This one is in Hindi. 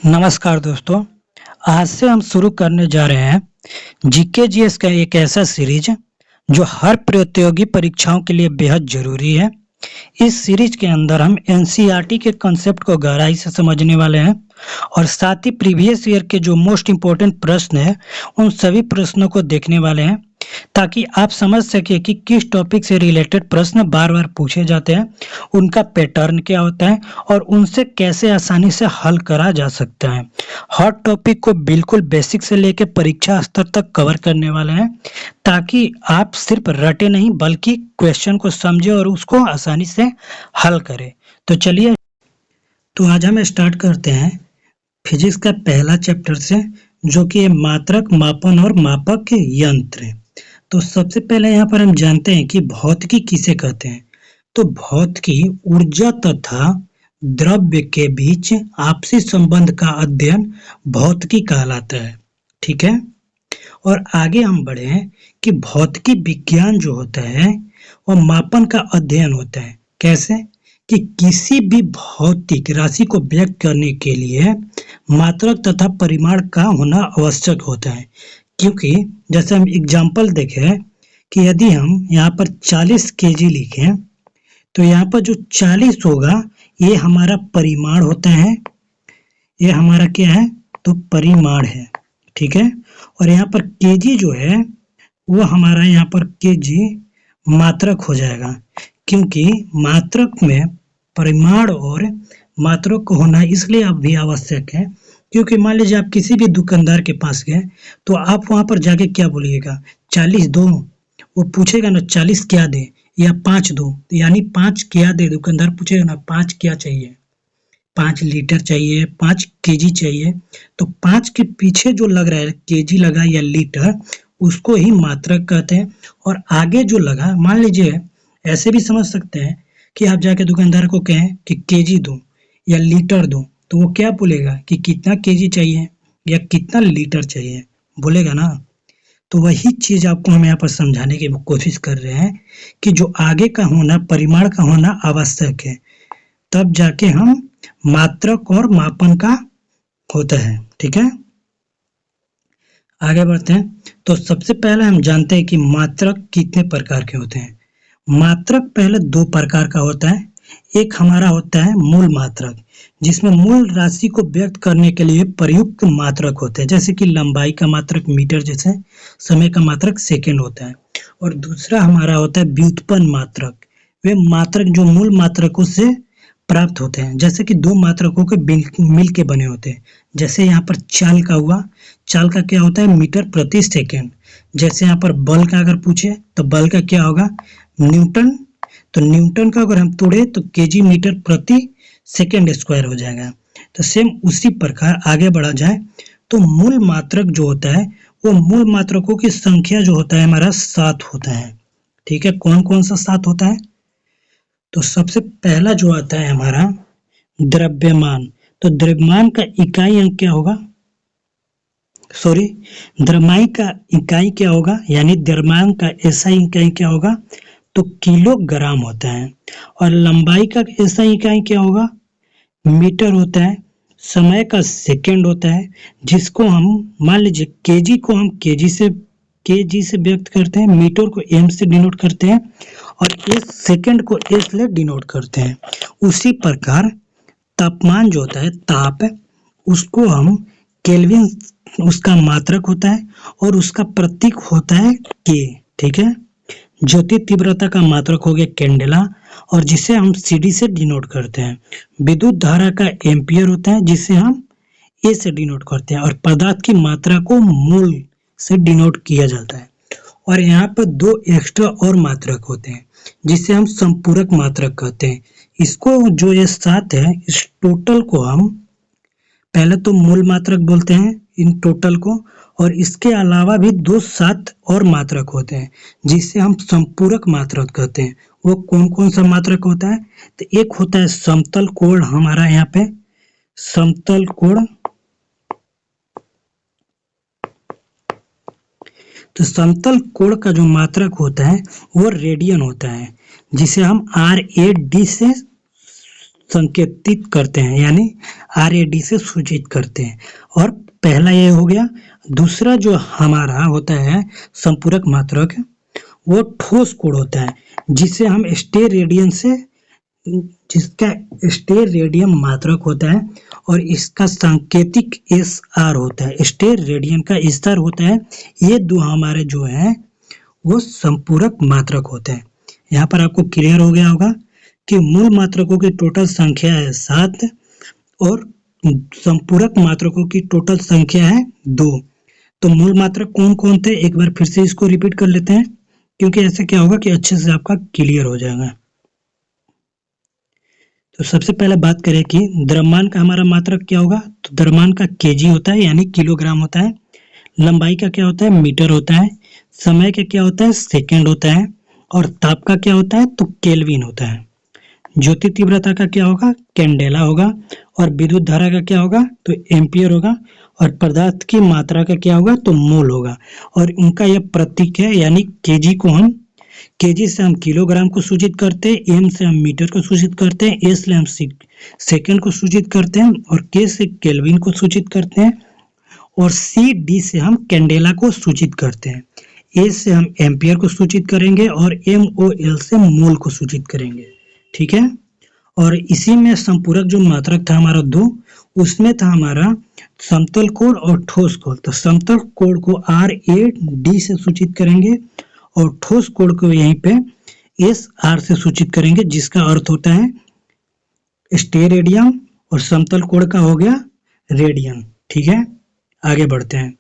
नमस्कार दोस्तों। आज से हम शुरू करने जा रहे हैं जीके जीएस का एक ऐसा सीरीज जो हर प्रतियोगी परीक्षाओं के लिए बेहद जरूरी है। इस सीरीज के अंदर हम एनसीईआरटी के कंसेप्ट को गहराई से समझने वाले हैं और साथ ही प्रीवियस ईयर के जो मोस्ट इम्पोर्टेंट प्रश्न है उन सभी प्रश्नों को देखने वाले हैं, ताकि आप समझ सके कि किस टॉपिक से रिलेटेड प्रश्न बार बार पूछे जाते हैं, उनका पैटर्न क्या होता है और उनसे कैसे आसानी से हल करा जा सकता है। हर टॉपिक को बिल्कुल बेसिक से लेकर परीक्षा स्तर तक कवर करने वाले हैं, ताकि आप सिर्फ रटे नहीं बल्कि क्वेश्चन को समझे और उसको आसानी से हल करें। तो चलिए, तो आज हम स्टार्ट करते हैं फिजिक्स का पहला चैप्टर से, जो कि है मात्रक, मापन और मापक के यंत्र। तो सबसे पहले यहाँ पर हम जानते हैं कि भौतिकी किसे कहते हैं। तो भौतिकी ऊर्जा तथा द्रव्य के बीच आपसी संबंध का अध्ययन भौतिकी कहलाता है। ठीक है, और आगे हम बढ़े हैं कि भौतिकी विज्ञान जो होता है वह मापन का अध्ययन होता है। कैसे? कि किसी भी भौतिक राशि को व्यक्त करने के लिए मात्रक तथा परिमाण का होना आवश्यक होता है। क्योंकि जैसे हम एग्जाम्पल देखें कि यदि हम यहाँ पर 40 केजी लिखें तो यहाँ पर जो 40 होगा ये हमारा परिमाण होता है, ये हमारा क्या है तो परिमाण है। ठीक है, और यहाँ पर केजी जो है वो हमारा यहाँ पर केजी मात्रक हो जाएगा, क्योंकि मात्रक में परिमाण और मात्रक को होना इसलिए अब भी आवश्यक है क्योंकि मान लीजिए आप किसी भी दुकानदार के पास गए तो आप वहां पर जाके क्या बोलिएगा, 40 दो, वो पूछेगा ना 40 क्या दे या 5 दो, यानी 5 क्या दे, दुकानदार पूछेगा ना 5 क्या चाहिए, 5 लीटर चाहिए, 5 केजी चाहिए। तो 5 के पीछे जो लग रहा है केजी लगा या लीटर, उसको ही मात्रक कहते हैं। और आगे जो लगा, मान लीजिए ऐसे भी समझ सकते हैं कि आप जाके दुकानदार को कहें कि केजी दो या लीटर दो, तो वो क्या बोलेगा कि कितना केजी चाहिए या कितना लीटर चाहिए, बोलेगा ना। तो वही चीज आपको हम यहाँ पर समझाने की कोशिश कर रहे हैं कि जो आगे का होना, परिमाण का होना आवश्यक है, तब जाके हम मात्रक और मापन का होता है। ठीक है, आगे बढ़ते हैं। तो सबसे पहले हम जानते हैं कि मात्रक कितने प्रकार के होते हैं। मात्रक पहले 2 प्रकार का होता है। एक हमारा होता है मूल मात्रक, जिसमें मूल राशि को व्यक्त करने के लिए प्रयुक्त मात्रक होते हैं, जैसे कि लंबाई का मात्रक मीटर, जैसे समय का मात्रक सेकंड होता है। और दूसरा हमारा होता है व्युत्पन्न मात्रक। वे मात्रक जो मूल मात्रकों से प्राप्त होते हैं, जैसे कि 2 मात्रकों के मिल के बने होते हैं। जैसे यहाँ पर चाल का हुआ, चाल का क्या होता है मीटर प्रति सेकेंड। जैसे यहाँ पर बल का अगर पूछे तो बल का क्या होगा न्यूटन, तो न्यूटन का अगर हम तोड़े तो केजी मीटर प्रति सेकेंड स्क्वायर हो जाएगा। तो सेम उसी प्रकार आगे बढ़ा जाए तो मूल मात्रक जो होता है वो मूल मात्रकों की संख्या जो होता है हमारा 7 होता है। ठीक है, कौन कौन सा 7 होता है? तो सबसे पहला जो आता है हमारा द्रव्यमान। तो द्रव्यमान का इकाई अंक क्या होगा, द्रव्यमान का इकाई क्या होगा, यानी द्रव्यमान का एसआई इकाई क्या होगा तो किलोग्राम होता है। और लंबाई का एसआई इकाई क्या होगा मीटर होता है। समय का सेकंड होता है, जिसको हम मान लीजिए केजी को हम केजी से व्यक्त करते हैं, मीटर को एम से डिनोट करते हैं और इस सेकंड को एस से डिनोट करते हैं। उसी प्रकार तापमान जो होता है ताप, उसको हम केल्विन उसका मात्रक होता है और उसका प्रतीक होता है के। ठीक है, ज्योति तीव्रता का मात्रक हो गया कैंडेला, और जिसे हम सीडी से डिनोट करते हैं। विद्युत धारा का एम्पियर होता है, जिसे हम ए से डिनोट करते हैं। और पदार्थ की मात्रा को मोल से डिनोट किया जाता है। और यहाँ पर 2 एक्स्ट्रा और मात्रक होते हैं, जिसे हम संपूरक मात्रक कहते हैं। इसको जो ये 7 है, इस टोटल को हम पहले तो मूल मात्रक बोलते हैं इन टोटल को, और इसके अलावा भी 2 7 और मात्रक होते हैं, जिसे हम संपूरक मात्रक कहते हैं। वो कौन कौन सा मात्रक होता है? तो एक होता है समतल कोण, हमारा यहाँ पे समतल कोण। तो समतल कोण का जो मात्रक होता है वो रेडियन होता है, जिसे हम RAD से संकेतित करते हैं, यानी RAD से सूचित करते हैं। और पहला ये हो गया। दूसरा जो हमारा होता है संपूरक मात्रक, वो ठोस कोण होता है, जिसे हम स्टेर रेडियन से, जिसका स्टेर रेडियन मात्रक होता है और इसका सांकेतिक SR होता है, स्टेर रेडियन का स्तर होता है। ये दो हमारे जो है वो संपूरक मात्रक होते हैं। यहाँ पर आपको क्लियर हो गया होगा कि मूल मात्रकों की टोटल संख्या है 7 और संपूरक मात्रकों की टोटल संख्या है 2। तो मूल मात्रक कौन कौन थे, एक बार फिर से इसको रिपीट कर लेते हैं, क्योंकि ऐसे क्या होगा कि अच्छे से आपका क्लियर हो जाएगा। तो सबसे पहले बात करें कि द्रव्यमान का हमारा मात्रक क्या होगा, तो द्रव्यमान का केजी होता है, यानी किलोग्राम होता है। लंबाई का क्या होता है, मीटर होता है। समय का क्या होता है, सेकंड होता है। और ताप का क्या होता है, तो केल्विन होता है। ज्योति तीव्रता का क्या होगा, कैंडेला होगा। और विद्युत धारा का क्या होगा, तो एम्पियर होगा। और पदार्थ की मात्रा का क्या होगा, तो मोल होगा। और उनका यह प्रतीक है, यानी केजी से हम किलोग्राम को सूचित करते हैं, एम से हम मीटर को सूचित करते हैं, एस से हम सेकंड को सूचित करते हैं, और के से केल्विन को सूचित करते हैं, और डी से हम कैंडेला को सूचित करते हैं। ए से हम एम्पियर को सूचित करेंगे और एल से मोल को सूचित करेंगे। ठीक है। और इसी में संपूरक जो मात्रक था हमारा 2, उसमें था हमारा समतल कोण और ठोस कोण। तो समतल कोण को RAD से सूचित करेंगे और ठोस कोण को यहीं पे SR से सूचित करेंगे, जिसका अर्थ होता है स्टेरेडियन, और समतल कोण का हो गया रेडियन। ठीक है, आगे बढ़ते हैं।